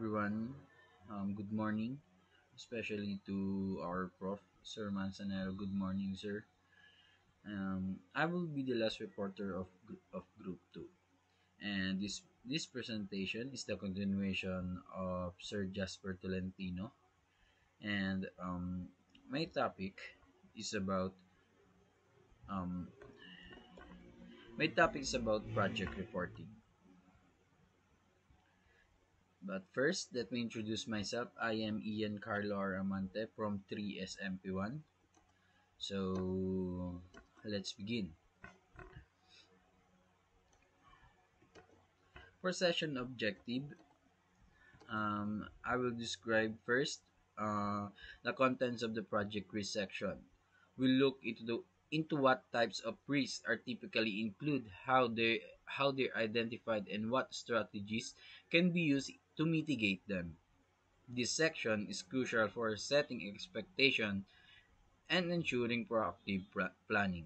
everyone. Good morning, especially to our Prof. Sir Manzanero. Good morning, sir. I will be the last reporter of Group 2. And this presentation is the continuation of Sir Jasper Tolentino. And my topic is about um, my topic is about project reporting. But first, let me introduce myself. I am Ian Carlo Aramante from 3SMP1. So let's begin. For session objective, I will describe first the contents of the project risk section. We'll look into what types of risks are typically included, how they're identified, and what strategies can be used to mitigate them. This section is crucial for setting expectation and ensuring proactive planning.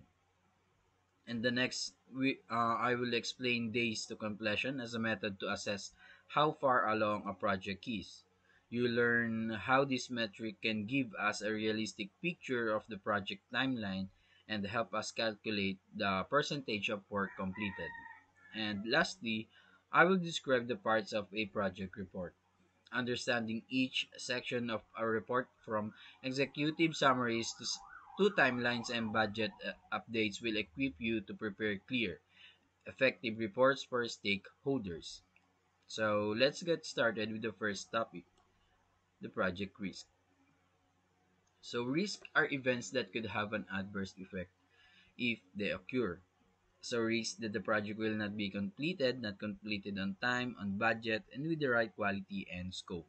And the next, I will explain days to completion as a method to assess how far along a project is. You learn how this metric can give us a realistic picture of the project timeline and help us calculate the percentage of work completed. And lastly, I will describe the parts of a project report. Understanding each section of a report from executive summaries to timelines and budget updates will equip you to prepare clear, effective reports for stakeholders. So let's get started with the first topic, the project risk. So risks are events that could have an adverse effect if they occur. So risk that the project will not be completed, not completed on time, on budget, and with the right quality and scope.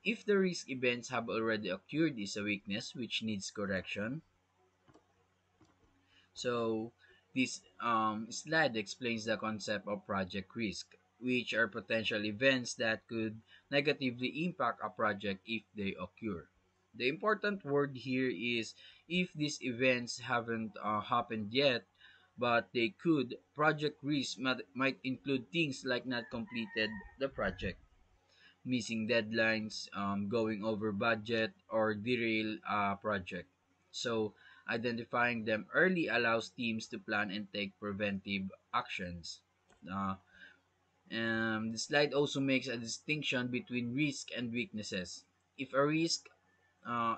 If the risk events have already occurred is a weakness which needs correction. So this slide explains the concept of project risk, which are potential events that could negatively impact a project if they occur. The important word here is if these events haven't happened yet, but they could. Project risk might include things like not completed the project, missing deadlines, going over budget, or derail a project. So, identifying them early allows teams to plan and take preventive actions. Uh, the slide also makes a distinction between risk and weaknesses. If a risk,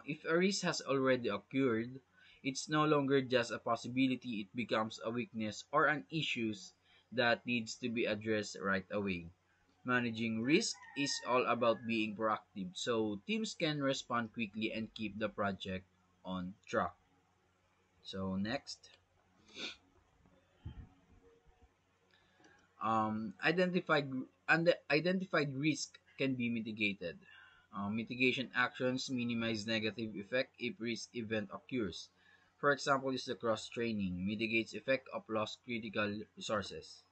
if a risk has already occurred, it's no longer just a possibility; it becomes a weakness or an issue that needs to be addressed right away. Managing risk is all about being proactive so teams can respond quickly and keep the project on track. So next, identified risk can be mitigated. Mitigation actions minimize negative effect if risk event occurs. For example, is the cross training mitigates effect of lost critical resources.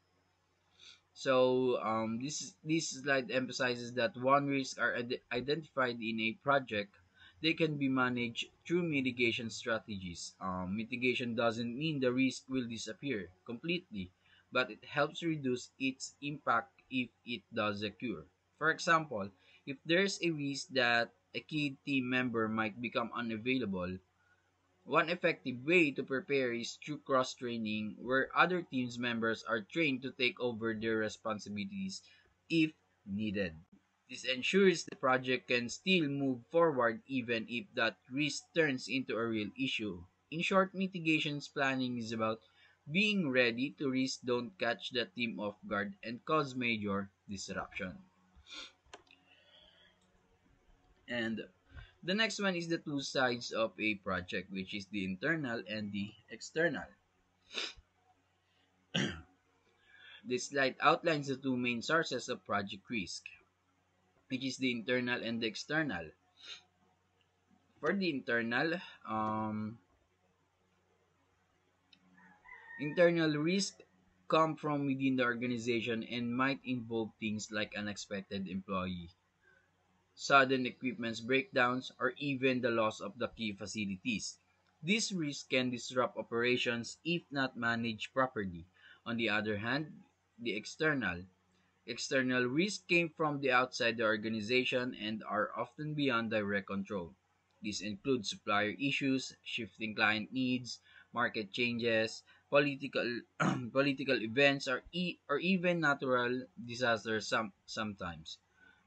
So this slide emphasizes that one risks are identified in a project, they can be managed through mitigation strategies. Mitigation doesn't mean the risk will disappear completely, but it helps reduce its impact if it does occur. For example, if there's a risk that a key team member might become unavailable, one effective way to prepare is through cross training, where other teams members are trained to take over their responsibilities if needed. This ensures the project can still move forward even if that risk turns into a real issue. In short, mitigations planning is about being ready to risk don't catch the team off guard and cause major disruption. And the next one is the two sides of a project, which is the internal and the external. This slide outlines the two main sources of project risk, which is the internal and the external. For the internal risk come from within the organization and might involve things like unexpected employee, sudden equipment breakdowns, or even the loss of the key facilities. This risk can disrupt operations if not managed properly. On the other hand, the external External risks came from the outside the organization and are often beyond direct control. These include supplier issues, shifting client needs, market changes, political political events, or even natural disasters sometimes,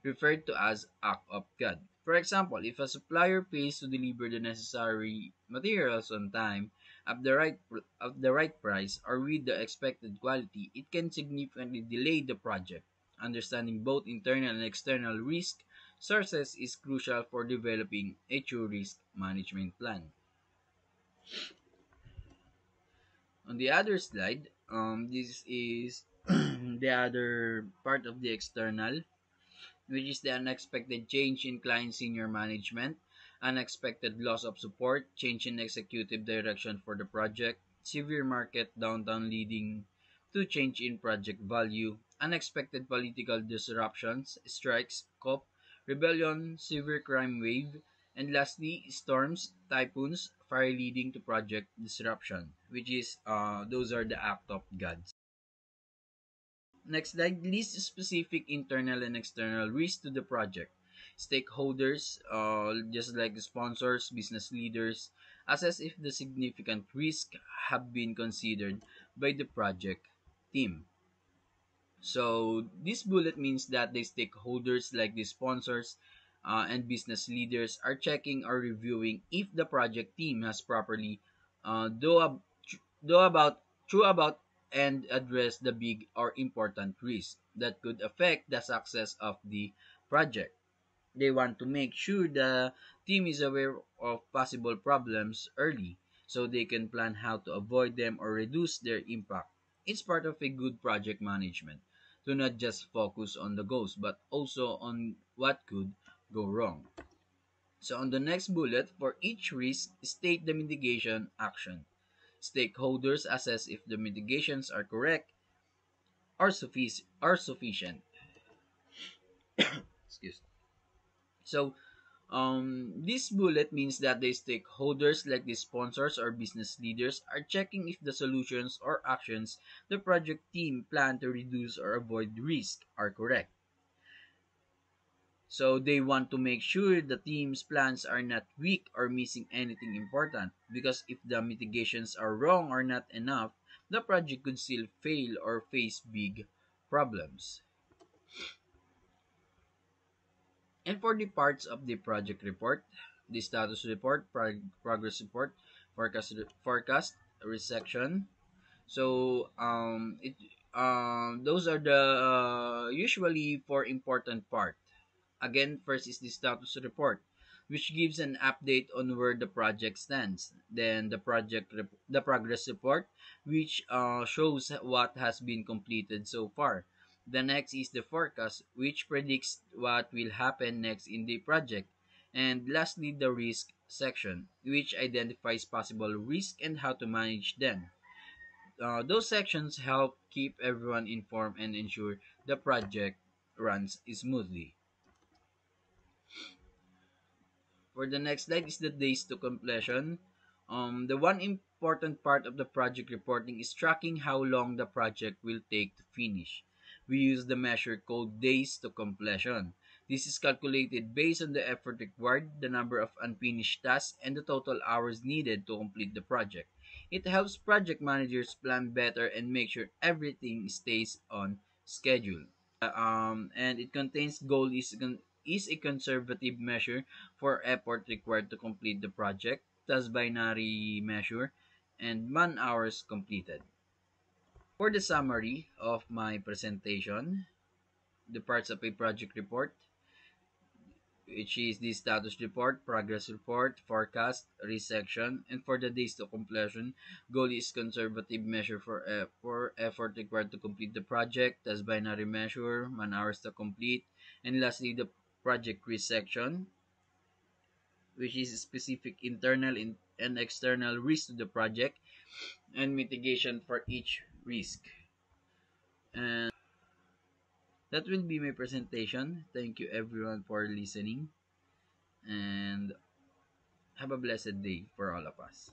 referred to as act of God. For example, if a supplier fails to deliver the necessary materials on time, at the right price, or with the expected quality, it can significantly delay the project. Understanding both internal and external risk sources is crucial for developing a true risk management plan. On the other slide, this is the other part of the external, which is the unexpected change in client senior management, unexpected loss of support, change in executive direction for the project, severe market downturn leading to change in project value, unexpected political disruptions, strikes, COP, rebellion, severe crime wave, and lastly, storms, typhoons, fire leading to project disruption, which is those are the act of gods. Next slide, list specific internal and external risks to the project. Stakeholders, just like the sponsors, business leaders, assess if the significant risk have been considered by the project team. So this bullet means that the stakeholders like the sponsors and business leaders are checking or reviewing if the project team has properly do about true about and address the big or important risks that could affect the success of the project. They want to make sure the team is aware of possible problems early so they can plan how to avoid them or reduce their impact. It's part of a good project management to not just focus on the goals but also on what could go wrong. So on the next bullet, for each risk, state the mitigation action. Stakeholders assess if the mitigations are correct or sufficient. Excuse. So, this bullet means that the stakeholders, like the sponsors or business leaders, are checking if the solutions or actions the project team plan to reduce or avoid risk are correct. So, they want to make sure the team's plans are not weak or missing anything important, because if the mitigations are wrong or not enough, the project could still fail or face big problems. And for the parts of the project report, the status report, progress report, forecast, resection. So those are the usually for important part. Again, first is the status report, which gives an update on where the project stands. Then the progress report, which shows what has been completed so far. The next is the forecast, which predicts what will happen next in the project. And lastly, the risk section, which identifies possible risk and how to manage them. Those sections help keep everyone informed and ensure the project runs smoothly. For the next slide is the days to completion. The one important part of the project reporting is tracking how long the project will take to finish. We use the measure called days to completion. This is calculated based on the effort required, the number of unfinished tasks, and the total hours needed to complete the project. It helps project managers plan better and make sure everything stays on schedule. And it contains is a conservative measure for effort required to complete the project, thus binary measure, and man hours completed. For the summary of my presentation, the parts of a project report, which is the status report, progress report, forecast, resection, and for the days to completion, goal is conservative measure for effort required to complete the project, as binary measure, man hours to complete, and lastly the project resection, which is specific internal and external risk to the project and mitigation for each risk. And that will be my presentation. Thank you everyone for listening and have a blessed day for all of us.